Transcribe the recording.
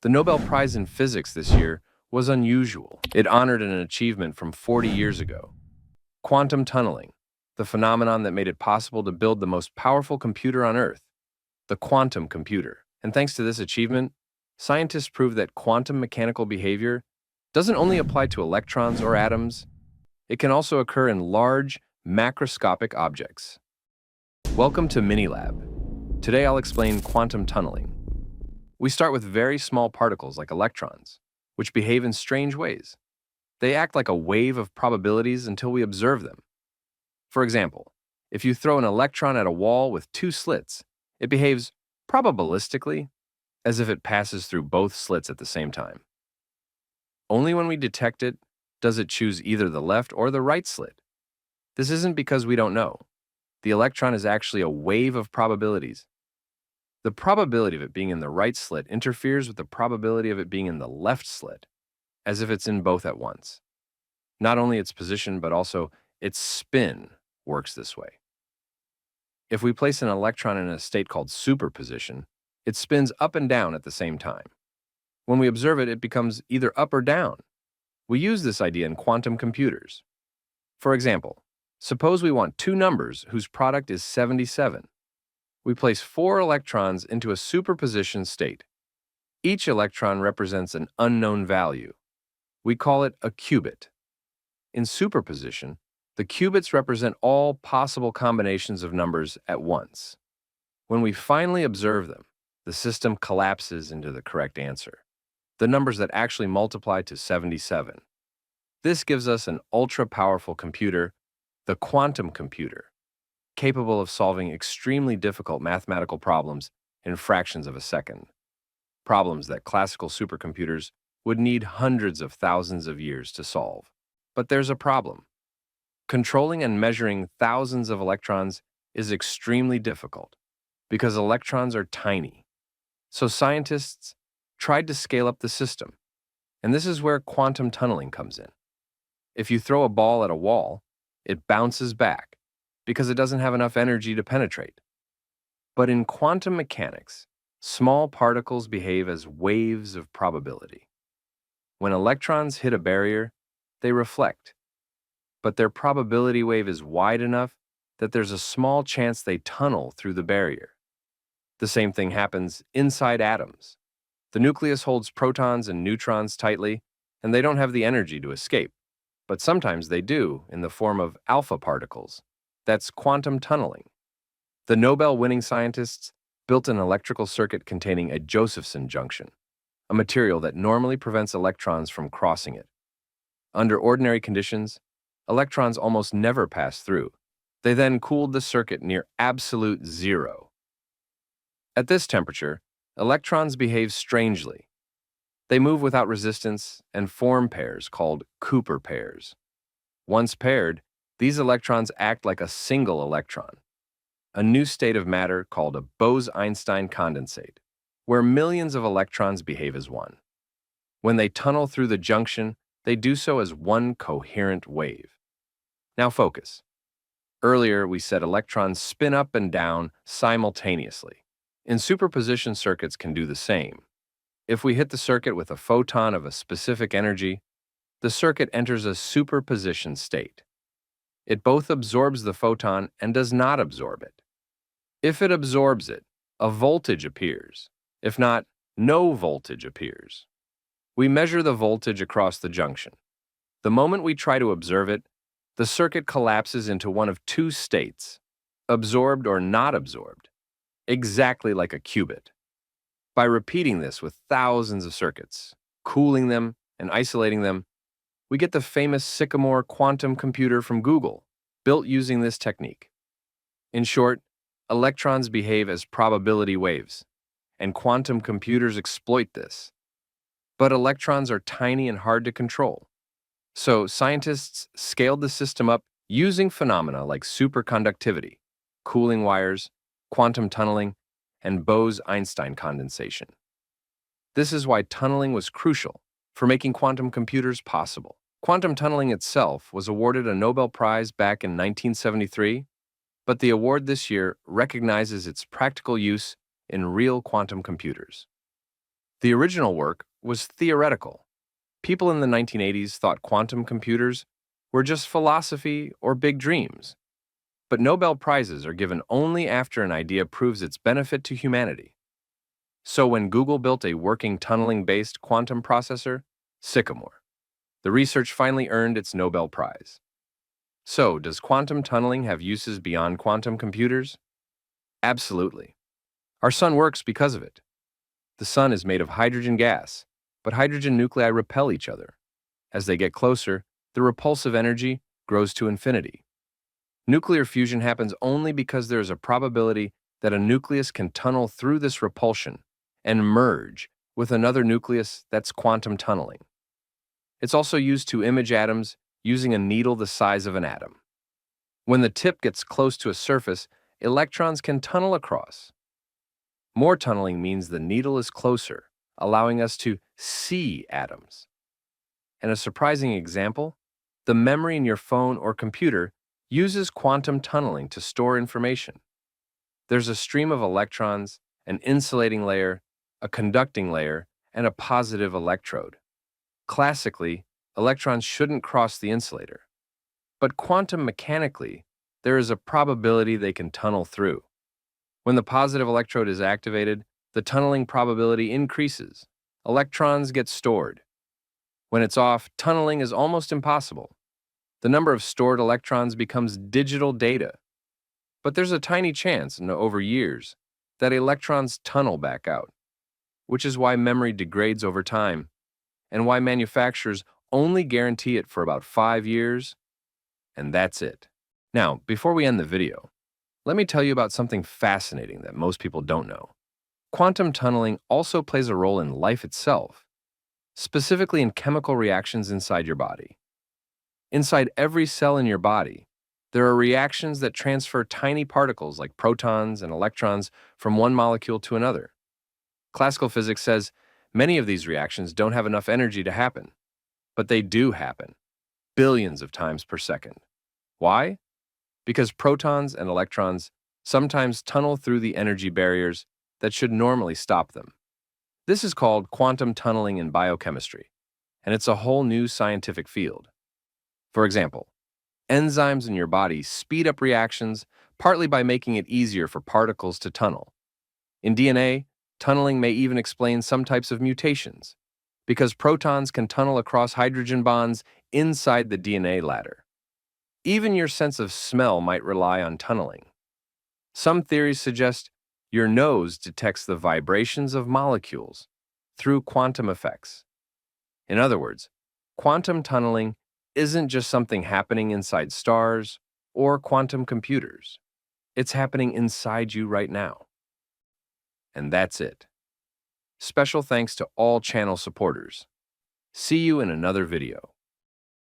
The Nobel Prize in Physics this year was unusual. It honored an achievement from 40 years ago. Quantum tunneling, the phenomenon that made it possible to build the most powerful computer on Earth, the quantum computer. And thanks to this achievement, scientists proved that quantum mechanical behavior doesn't only apply to electrons or atoms, it can also occur in large, macroscopic objects. Welcome to MiniLab. Today I'll explain quantum tunneling. We start with very small particles like electrons, which behave in strange ways. They act like a wave of probabilities until we observe them. For example, if you throw an electron at a wall with two slits, it behaves probabilistically as if it passes through both slits at the same time. Only when we detect it does it choose either the left or the right slit. This isn't because we don't know. The electron is actually a wave of probabilities. The probability of it being in the right slit interferes with the probability of it being in the left slit, as if it's in both at once. Not only its position, but also its spin works this way. If we place an electron in a state called superposition, it spins up and down at the same time. When we observe it, it becomes either up or down. We use this idea in quantum computers. For example, suppose we want two numbers whose product is 77. We place 4 electrons into a superposition state. Each electron represents an unknown value. We call it a qubit. In superposition, the qubits represent all possible combinations of numbers at once. When we finally observe them, the system collapses into the correct answer, the numbers that actually multiply to 77. This gives us an ultra-powerful computer, the quantum computer, capable of solving extremely difficult mathematical problems in fractions of a second. Problems that classical supercomputers would need hundreds of thousands of years to solve. But there's a problem. Controlling and measuring thousands of electrons is extremely difficult because electrons are tiny. So scientists tried to scale up the system, and this is where quantum tunneling comes in. If you throw a ball at a wall, it bounces back because it doesn't have enough energy to penetrate. But in quantum mechanics, small particles behave as waves of probability. When electrons hit a barrier, they reflect, but their probability wave is wide enough that there's a small chance they tunnel through the barrier. The same thing happens inside atoms. The nucleus holds protons and neutrons tightly, and they don't have the energy to escape. But sometimes they do in the form of alpha particles. That's quantum tunneling. The Nobel-winning scientists built an electrical circuit containing a Josephson junction, a material that normally prevents electrons from crossing it. Under ordinary conditions, electrons almost never pass through. They then cooled the circuit near absolute zero. At this temperature, electrons behave strangely. They move without resistance and form pairs called Cooper pairs. Once paired, these electrons act like a single electron, a new state of matter called a Bose-Einstein condensate, where millions of electrons behave as one. When they tunnel through the junction, they do so as one coherent wave. Now focus. Earlier, we said electrons spin up and down simultaneously. In superposition, circuits can do the same. If we hit the circuit with a photon of a specific energy, the circuit enters a superposition state. It both absorbs the photon and does not absorb it. If it absorbs it, a voltage appears. If not, no voltage appears. We measure the voltage across the junction. The moment we try to observe it, the circuit collapses into one of two states, absorbed or not absorbed, exactly like a qubit. By repeating this with thousands of circuits, cooling them and isolating them, we get the famous Sycamore quantum computer from Google, built using this technique. In short, electrons behave as probability waves, and quantum computers exploit this. But electrons are tiny and hard to control. So scientists scaled the system up using phenomena like superconductivity, cooling wires, quantum tunneling, and Bose-Einstein condensation. This is why tunneling was crucial for making quantum computers possible. Quantum tunneling itself was awarded a Nobel Prize back in 1973, but the award this year recognizes its practical use in real quantum computers. The original work was theoretical. People in the 1980s thought quantum computers were just philosophy or big dreams. But Nobel Prizes are given only after an idea proves its benefit to humanity. So when Google built a working tunneling-based quantum processor, Sycamore, the research finally earned its Nobel Prize. So, does quantum tunneling have uses beyond quantum computers? Absolutely. Our sun works because of it. The sun is made of hydrogen gas, but hydrogen nuclei repel each other. As they get closer, the repulsive energy grows to infinity. Nuclear fusion happens only because there is a probability that a nucleus can tunnel through this repulsion and merge with another nucleus. That's quantum tunneling. It's also used to image atoms using a needle the size of an atom. When the tip gets close to a surface, electrons can tunnel across. More tunneling means the needle is closer, allowing us to see atoms. And a surprising example, the memory in your phone or computer uses quantum tunneling to store information. There's a stream of electrons, an insulating layer, a conducting layer, and a positive electrode. Classically, electrons shouldn't cross the insulator. But quantum mechanically, there is a probability they can tunnel through. When the positive electrode is activated, the tunneling probability increases. Electrons get stored. When it's off, tunneling is almost impossible. The number of stored electrons becomes digital data. But there's a tiny chance, over years, that electrons tunnel back out, which is why memory degrades over time, and why manufacturers only guarantee it for about 5 years, and that's it. Now, before we end the video, let me tell you about something fascinating that most people don't know. Quantum tunneling also plays a role in life itself, specifically in chemical reactions inside your body. Inside every cell in your body, there are reactions that transfer tiny particles like protons and electrons from one molecule to another. Classical physics says many of these reactions don't have enough energy to happen, but they do happen, billions of times per second. Why? Because protons and electrons sometimes tunnel through the energy barriers that should normally stop them. This is called quantum tunneling in biochemistry, and it's a whole new scientific field. For example, enzymes in your body speed up reactions partly by making it easier for particles to tunnel. In DNA, tunneling may even explain some types of mutations, because protons can tunnel across hydrogen bonds inside the DNA ladder. Even your sense of smell might rely on tunneling. Some theories suggest your nose detects the vibrations of molecules through quantum effects. In other words, quantum tunneling isn't just something happening inside stars or quantum computers. It's happening inside you right now. And that's it. Special thanks to all channel supporters. See you in another video.